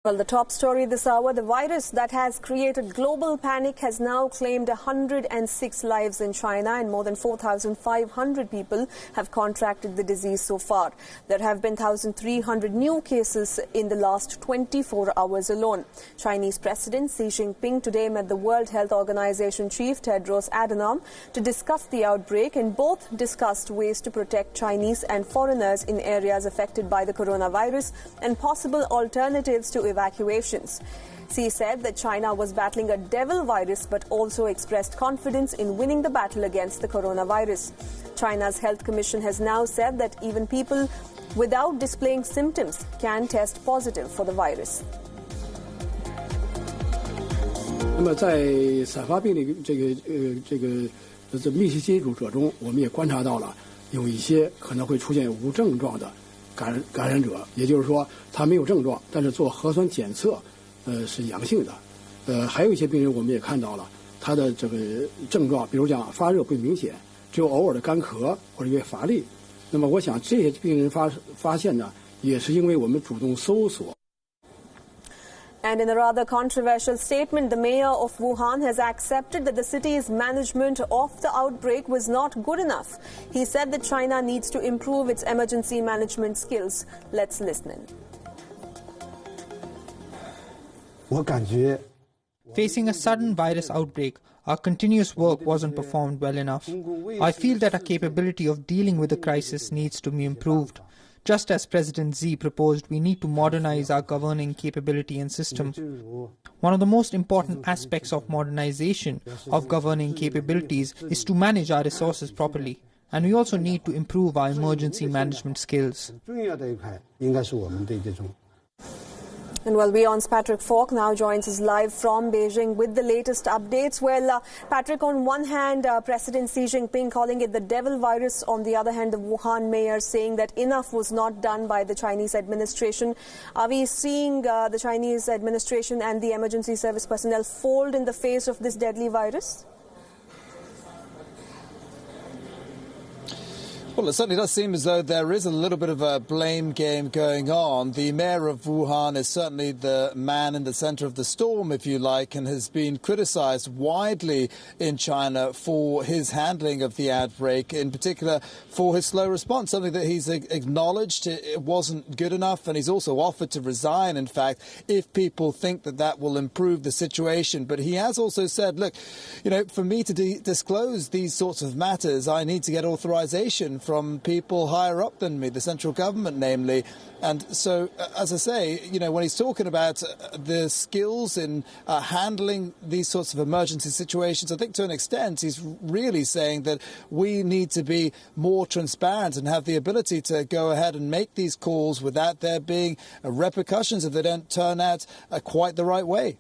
Well, the top story this hour, the virus that has created global panic has now claimed 106 lives in China, and more than 4,500 people have contracted the disease so far. There have been 1,300 new cases in the last 24 hours alone. Chinese President Xi Jinping today met the World Health Organization chief Tedros Adhanom to discuss the outbreak, and both discussed ways to protect Chinese and foreigners in areas affected by the coronavirus and possible alternatives to evacuations. Xi said that China was battling a devil virus, but also expressed confidence in winning the battle against the coronavirus. China's Health Commission has now said that even people without displaying symptoms can test positive for the virus. 那么在散发病例这密切接触者中，我们也观察到了有一些可能会出现无症状的感染者，也就是说他没有症状，但是做核酸检测是阳性的。还有一些病人我们也看到了他的这个症状，比如讲发热不明显，只有偶尔的干咳或者因为乏力。那么我想这些病人发现呢，也是因为我们主动搜索。 And in a rather controversial statement, the mayor of Wuhan has accepted that the city's management of the outbreak was not good enough. He said that China needs to improve its emergency management skills. Let's listen in. Facing a sudden virus outbreak, our continuous work wasn't performed well enough. I feel that our capability of dealing with the crisis needs to be improved. Just as President Xi proposed, we need to modernize our governing capability and system. One of the most important aspects of modernization of governing capabilities is to manage our resources properly. And we also need to improve our emergency management skills. And well, WION's Patrick Falk now joins us live from Beijing with the latest updates. Well, Patrick, on one hand, President Xi Jinping calling it the devil virus. On the other hand, the Wuhan mayor saying that enough was not done by the Chinese administration. Are we seeing the Chinese administration and the emergency service personnel fold in the face of this deadly virus? Well, it certainly does seem as though there is a little bit of a blame game going on. The mayor of Wuhan is certainly the man in the center of the storm, if you like, and has been criticized widely in China for his handling of the outbreak, in particular for his slow response, something that he's acknowledged it wasn't good enough, and he's also offered to resign, in fact, if people think that that will improve the situation. But he has also said, look, you know, for me to disclose these sorts of matters, I need to get authorization from people higher up than me, the central government, namely. And so, as I say, you know, when he's talking about the skills in handling these sorts of emergency situations, I think to an extent he's really saying that we need to be more transparent and have the ability to go ahead and make these calls without there being repercussions if they don't turn out quite the right way.